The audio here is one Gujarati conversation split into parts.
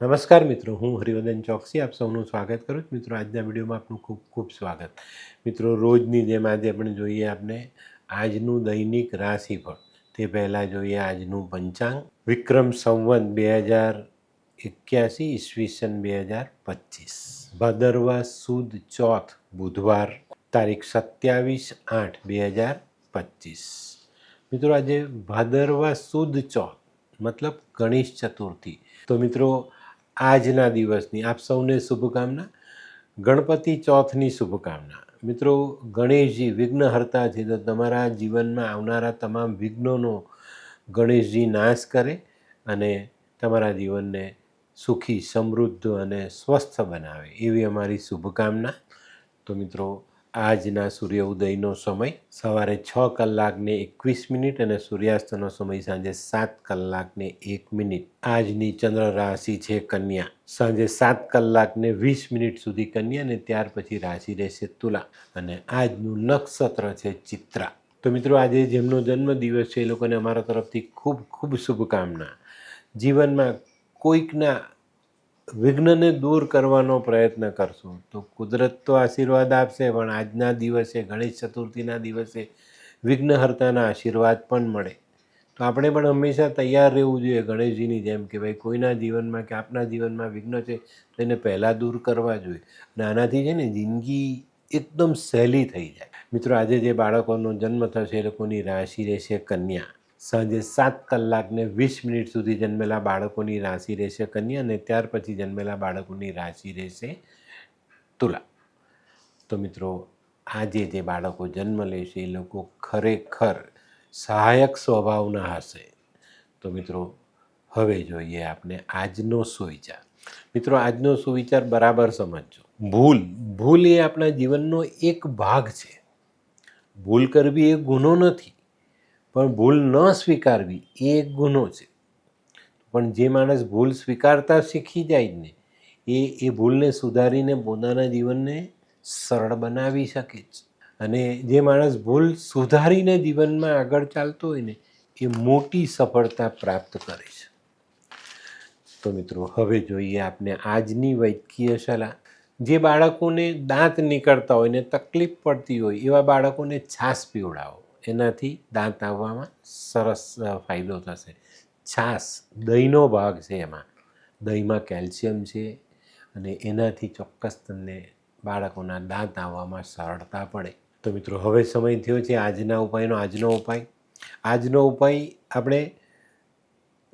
નમસ્કાર મિત્રો, હું હરિવર્ધન ચોકસી આપ સૌનું સ્વાગત કરું છું. મિત્રો, આજના વિડીયોમાં આપનું ખૂબ ખૂબ સ્વાગત. મિત્રો, રોજની જેમ આજે આપણે જોઈએ આપણે આજનું દૈનિક રાશિફળ. તે પહેલાં જોઈએ આજનું પંચાંગ. વિક્રમ સંવત 2081 ઈસવીસન 2025, ભાદરવા સુદ ચોથ બુધવાર, તારીખ 27/8/2025. મિત્રો, આજે ભાદરવા સુદ ચોથ મતલબ ગણેશ ચતુર્થી. તો મિત્રો, આજના દિવસની આપ સૌને શુભકામના. ગણપતિ ચોથની શુભકામના. મિત્રો, ગણેશજી વિઘ્નહર્તા છે, તો તમારા જીવનમાં આવનારા તમામ વિઘ્નોનો ગણેશજી નાશ કરે અને તમારા જીવનને સુખી, સમૃદ્ધ અને સ્વસ્થ બનાવે એવી અમારી શુભકામના. તો મિત્રો, આજના સૂર્ય ઉદયનો સમય સવારે 6:21 અને સૂર્યાસ્તનો સમય સાંજે 7:01. આજની ચંદ્ર રાશિ છે કન્યા. સાંજે 7:20 સુધી કન્યા અને ત્યાર પછી રાશિ રહેશે તુલા અને આજનું નક્ષત્ર છે ચિત્રા. તો મિત્રો, આજે જેમનો જન્મદિવસ છે એ લોકોને અમારા તરફથી ખૂબ ખૂબ શુભકામના. જીવનમાં કોઈકના વિઘ્નને દૂર કરવાનો પ્રયત્ન કરશો તો કુદરત તો આશીર્વાદ આપશે, પણ આજના દિવસે ગણેશ ચતુર્થીના દિવસે વિઘ્નહર્તાના આશીર્વાદ પણ મળે. તો આપણે પણ હંમેશા તૈયાર રહેવું જોઈએ ગણેશજીની જેમ કે ભાઈ કોઈના જીવનમાં કે આપના જીવનમાં વિઘ્ન છે તો એને પહેલાં દૂર કરવા જોઈએ અને આનાથી છે ને જિંદગી એકદમ સહેલી થઈ જાય. મિત્રો, આજે જે બાળકોનો જન્મ થશે એ લોકોની રાશિ રહેશે કન્યા. સાંજે 7:20 સુધી જન્મેલા બાળકોની રાશિ રહેશે કન્યા અને ત્યાર પછી જન્મેલા બાળકોની રાશિ રહેશે તુલા. તો મિત્રો, આજે જે બાળકો જન્મ લેશે એ લોકો ખરેખર સહાયક સ્વભાવના હશે. તો મિત્રો, હવે જોઈએ આપણે આજનો સુવિચાર. મિત્રો, આજનો સુવિચાર બરાબર સમજજો. ભૂલ એ આપણા જીવનનો એક ભાગ છે. ભૂલ કરવી એ ગુનો નથી, પણ ભૂલ ન સ્વીકારવી એ એક ગુનો છે. પણ જે માણસ ભૂલ સ્વીકારતા શીખી જાય ને એ ભૂલને સુધારીને પોતાના જીવનને સરળ બનાવી શકે છે. અને જે માણસ ભૂલ સુધારીને જીવનમાં આગળ ચાલતો હોય ને એ મોટી સફળતા પ્રાપ્ત કરે છે. તો મિત્રો, હવે જોઈએ આપણે આજની વૈદ્યકીય સલાહ. જે બાળકોને દાંત નીકળતા હોય ને તકલીફ પડતી હોય એવા બાળકોને છાશ પીવડાવો, એનાથી દાંત આવવામાં સરસ ફાયદો થશે. છાશ દહીંનો ભાગ છે, એમાં દહીંમાં કેલ્શિયમ છે અને એનાથી ચોક્કસ તમને બાળકોના દાંત આવવામાં સરળતા પડે. તો મિત્રો, હવે સમય થયો છે આજના ઉપાયનો. આજનો ઉપાય આપણે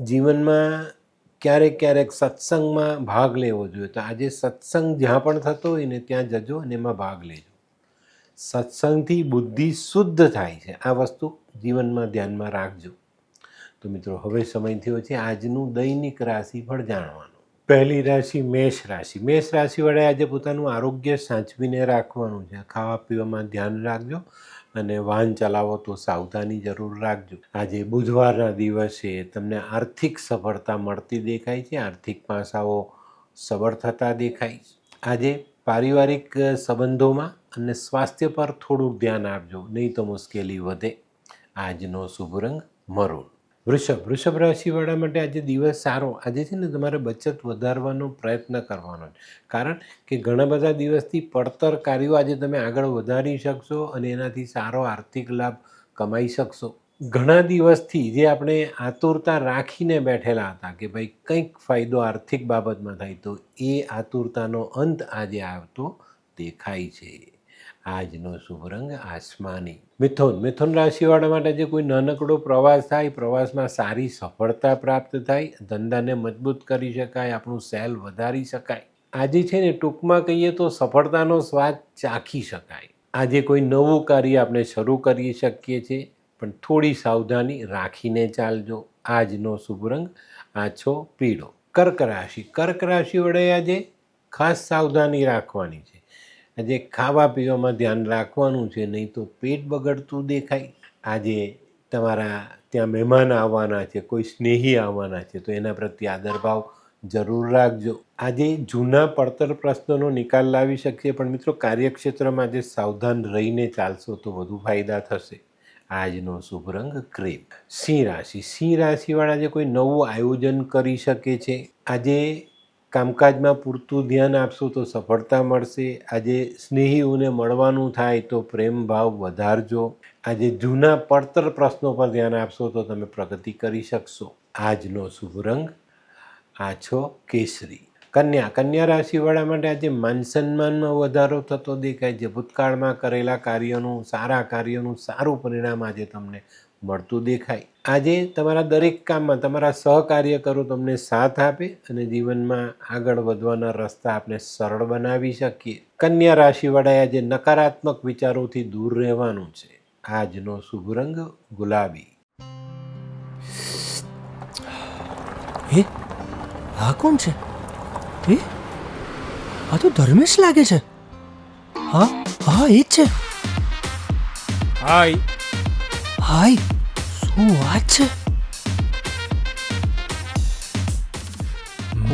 જીવનમાં ક્યારેક સત્સંગમાં ભાગ લેવો જોઈએ. તો આજે સત્સંગ જ્યાં પણ થતો હોય ને ત્યાં જજો અને એમાં ભાગ લેજો. સત્સંગથી બુદ્ધિ શુદ્ધ થાય છે, આ વસ્તુ જીવનમાં ધ્યાનમાં રાખજો. તો મિત્રો, હવે સમય થયો છે આજનું દૈનિક રાશિફળ જાણવાનું. પહેલી રાશિ મેષ રાશિ. મેષ રાશિવાળાએ આજે પોતાનું આરોગ્ય સાચવીને રાખવાનું છે. ખાવા પીવામાં ધ્યાન રાખજો અને વાહન ચલાવો તો સાવધાની જરૂર રાખજો. આજે બુધવારના દિવસે તમને આર્થિક સફળતા મળતી દેખાય છે. આર્થિક પાસાઓ સબળ થતા દેખાય છે. આજે પારિવારિક સંબંધોમાં અને સ્વાસ્થ્ય પર થોડુંક ધ્યાન આપજો, નહીં તો મુશ્કેલી વધે. આજનો શુભ રંગ મરૂન. વૃષભ રાશિવાળા માટે આજે દિવસ સારો. આજે છે ને તમારે બચત વધારવાનો પ્રયત્ન કરવાનો છે, કારણ કે ઘણા બધા દિવસથી પડતર કાર્યો આજે તમે આગળ વધારી શકશો અને એનાથી સારો આર્થિક લાભ કમાઈ શકશો. ઘણા દિવસથી જે આપણે આતુરતા રાખીને બેઠેલા હતા કે ભાઈ કંઈક ફાયદો આર્થિક બાબતમાં થાય, તો એ આતુરતાનો અંત આજે આવતો દેખાય છે. આજનો શુભ રંગ આસમાની. મિથુન રાશિવાળા માટે જે કોઈ નાનકડો પ્રવાસ થાય, પ્રવાસમાં સારી સફળતા પ્રાપ્ત થાય, ધંધાને મજબૂત કરી શકાય, આપણું સેલ વધારી શકાય. આજે છે ને ટૂંકમાં કહીએ તો સફળતાનો સ્વાદ ચાખી શકાય. આજે કોઈ નવું કાર્ય આપણે શરૂ કરી શકીએ છીએ, પણ થોડી સાવધાની રાખીને ચાલજો. આજનો શુભ રંગ આછો પીળો. કર્ક રાશિ વડે આજે ખાસ સાવધાની રાખવાની છે. આજે ખાવા પીવામાં ધ્યાન રાખવાનું છે, નહીં તો પેટ બગડતું દેખાય. આજે તમારા ત્યાં મહેમાન આવવાના છે, કોઈ સ્નેહી આવવાના છે, તો એના પ્રત્યે આદરભાવ જરૂર રાખજો. આજે જૂના પડતર પ્રશ્નોનો નિકાલ લાવી શકીએ, પણ મિત્રો કાર્યક્ષેત્રમાં આજે સાવધાન રહીને ચાલશો તો વધુ ફાયદા થશે. આજનો શુભ રંગ ક્રીમ. સિંહ રાશિવાળા જે કોઈ નવું આયોજન કરી શકે છે. આજે કામકાજમાં પૂરતું ધ્યાન આપશો તો સફળતા મળશે. આજે સ્નેહીઓને મળવાનું થાય તો પ્રેમ ભાવ વધારજો. આજે જૂના પડતર પ્રશ્નો પર ધ્યાન આપશો તો તમે પ્રગતિ કરી શકશો. આજનો શુભ રંગ આછો કેસરી. કન્યા રાશિવાળા માટે આજે માન સન્માનમાં વધારો થતો દેખાય છે. ભૂતકાળમાં કરેલા કાર્યોનું સારું પરિણામ આજે તમને મળતું દેખાય. આજે તમારા દરેક કામમાં તમારા સહકાર્યકરો તમને સાથ આપે અને જીવનમાં આગળ વધવાના રસ્તા આપણે સરળ બનાવી શકીએ. કન્યા રાશિવાળાએ આજે નકારાત્મક વિચારોથી દૂર રહેવાનું છે. આજનો શુભ રંગ ગુલાબી. હે, આ કોણ છે? હે, આ તો ધર્મેશ લાગે છે. હા હા, એ જ છે. હાય. હાય, શું વાત છે?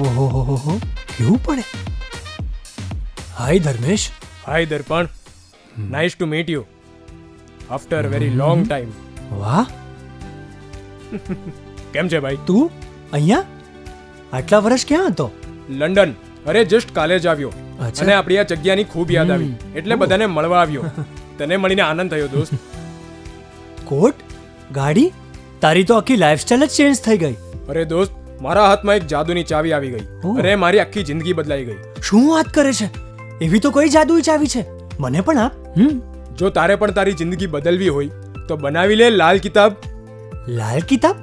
ઓહો, કેવું પડે? Hi Dharmesh. Hi Darpan. Nice to meet you after very long time. વાહ, કેમ છે ભાઈ? તું અહીંયા આટલા વર્ષ ક્યાં હતો? લંડન. અરે જસ્ટ કાલે જ આવ્યો અચ્છા. અને આપણી આ જગ્યાની ખૂબ યાદ આવી એટલે બધાને મળવા આવ્યો. તને મળીને આનંદ થયો દોસ્ત. કોટ, ગાડી, તારી તો આખી લાઈફસ્ટાઈલ જ ચેન્જ થઈ ગઈ. અરે દોસ્ત, મારા હાથમાં એક જાદુની ચાવી આવી ગઈ ઓહ. અને મારી આખી જિંદગી બદલાઈ ગઈ. શું વાત કરે છે? એવી તો કોઈ જાદુઈ ચાવી છે, મને પણ આપ. જો તારે પણ તારી જિંદગી બદલવી હોય તો બનાવી લે લાલ કિતાબ. લાલ કિતાબ?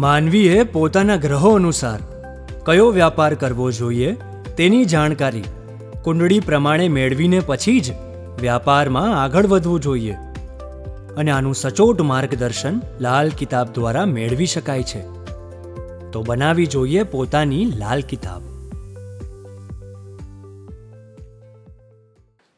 માનવીએ પોતાના ગ્રહો અનુસાર કયો વ્યાપાર કરવો જોઈએ તેની જાણકારી કુંડળી પ્રમાણે મેળવીને પછી જ વ્યાપારમાં આગળ વધવું જોઈએ. અને આનું સચોટ માર્ગદર્શન લાલ કિતાબ દ્વારા મેળવી શકાય છે. તો બનાવી જોઈએ પોતાની લાલ કિતાબ.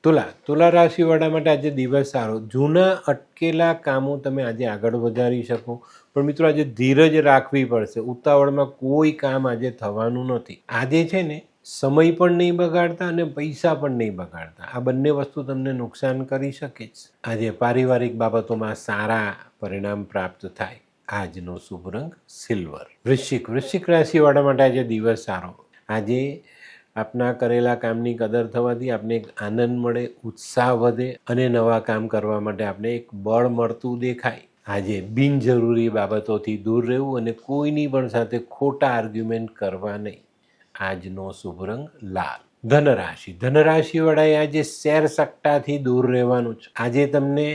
તુલા રાશિવાળા માટે આજે દિવસ સારો. જૂના અટકેલા કામો તમે આજે આગળ વધારી શકો. પણ મિત્રો આજે ધીરજ રાખવી પડશે. ઉતાવળમાં કોઈ કામ આજે થવાનું નથી. આજે છે ને સમય પણ નહીં બગાડતા અને પૈસા પણ નહીં બગાડતા. આ બંને વસ્તુ તમને નુકસાન કરી શકે છે. આજે પારિવારિક બાબતોમાં સારા પરિણામ પ્રાપ્ત થાય. આજનો શુભ રંગ સિલ્વર. વૃશ્ચિક રાશિવાળા માટે આજે દિવસ સારો. આજે આપના કરેલા કામની કદર થવાથી આપને એક આનંદ મળે, ઉત્સાહ વધે અને નવા કામ કરવા માટે આપને એક બળ મળતું દેખાય. આજે બિનજરૂરી બાબતોથી દૂર રહેવું અને કોઈની પણ સાથે ખોટા આર્ગ્યુમેન્ટ કરવા નહીં. આજનો શુભ રંગ લાલ. ધનરાશિવાળાએ આજે શેર સટ્ટાથી દૂર રહેવાનું છે. આજે તમને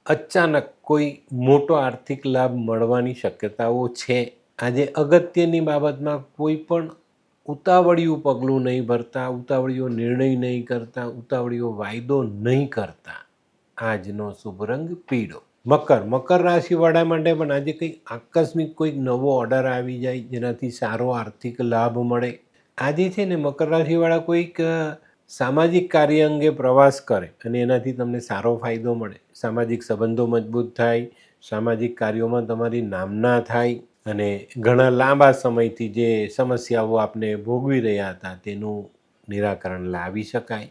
અચાનક કોઈ મોટો આર્થિક લાભ મળવાની શક્યતાઓ છે. આજે અગત્યની બાબતમાં કોઈ પણ ઉતાવળિયું પગલું નહીં ભરતા, ઉતાવળિયો નિર્ણય નહીં કરતા, ઉતાવળિયો વાયદો નહીં કરતા. આજનો શુભ રંગ પીળો. મકર રાશિવાળા માટે પણ આજે કંઈક આકસ્મિક કોઈક નવો ઓર્ડર આવી જાય જેનાથી સારો આર્થિક લાભ મળે. આજે છે ને મકર રાશિવાળા કોઈક સામાજિક કાર્ય અંગે પ્રવાસ કરે અને એનાથી તમને સારો ફાયદો મળે. સામાજિક સંબંધો મજબૂત થાય, સામાજિક કાર્યોમાં તમારી નામના થાય અને ઘણા લાંબા સમયથી જે સમસ્યાઓ આપને ભોગવી રહ્યા હતા તેનું નિરાકરણ લાવી શકાય.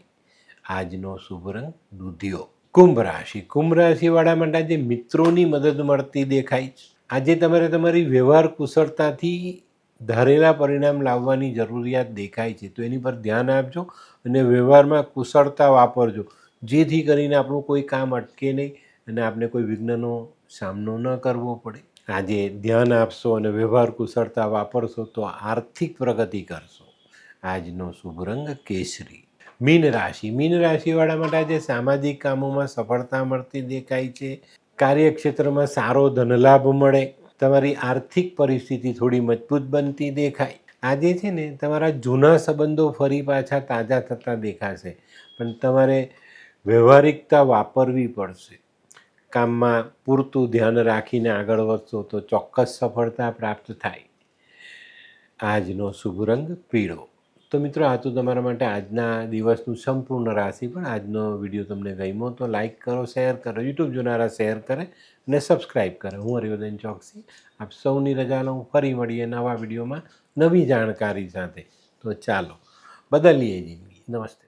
આજનો શુભ રંગ દૂધિયો. કુંભ રાશિવાળા માટે આજે મિત્રોની મદદ મળતી દેખાય છે. આજે તમારે તમારી વ્યવહાર કુશળતાથી ધારેલા પરિણામ લાવવાની જરૂરિયાત દેખાય છે, તો એની પર ધ્યાન આપજો અને વ્યવહારમાં કુશળતા વાપરજો, જેથી કરીને આપણું કોઈ કામ અટકે નહીં અને આપણે કોઈ વિઘ્નનો સામનો ન કરવો પડે. આજે ધ્યાન આપશો અને વ્યવહાર કુશળતા વાપરશો તો આર્થિક પ્રગતિ કરશો. આજનો શુભ રંગ કેસરી. મીન રાશિવાળા માટે આજે સામાજિક કામોમાં સફળતા મળતી દેખાય છે. કાર્યક્ષેત્રમાં સારો ધનલાભ મળે. તમારી આર્થિક પરિસ્થિતિ થોડી મજબૂત બનતી દેખાય. આજે છે ને તમારા જૂના સંબંધો ફરી પાછા તાજા થતા દેખાશે, પણ તમારે વ્યવહારિકતા વાપરવી પડશે. કામમાં પૂરતું ધ્યાન રાખીને આગળ વધશો તો ચોક્કસ સફળતા પ્રાપ્ત થાય. આજનો શુભ રંગ પીળો. તો મિત્રો, આ તો તમારા માટે આજના દિવસનું સંપૂર્ણ રાશિ. પણ આજનો વિડીયો તમને ગમ્યો તો લાઈક કરો, શેર કરો, યુટ્યુબ જોનારા શેર કરે અને સબસ્ક્રાઈબ કરે. હું હરિવર્ધન ચોકસી આપ સૌની રજા લઉં. ફરી મળીએ નવા વિડીયોમાં નવી જાણકારી સાથે. તો ચાલો બદલીએ જિંદગી. નમસ્તે.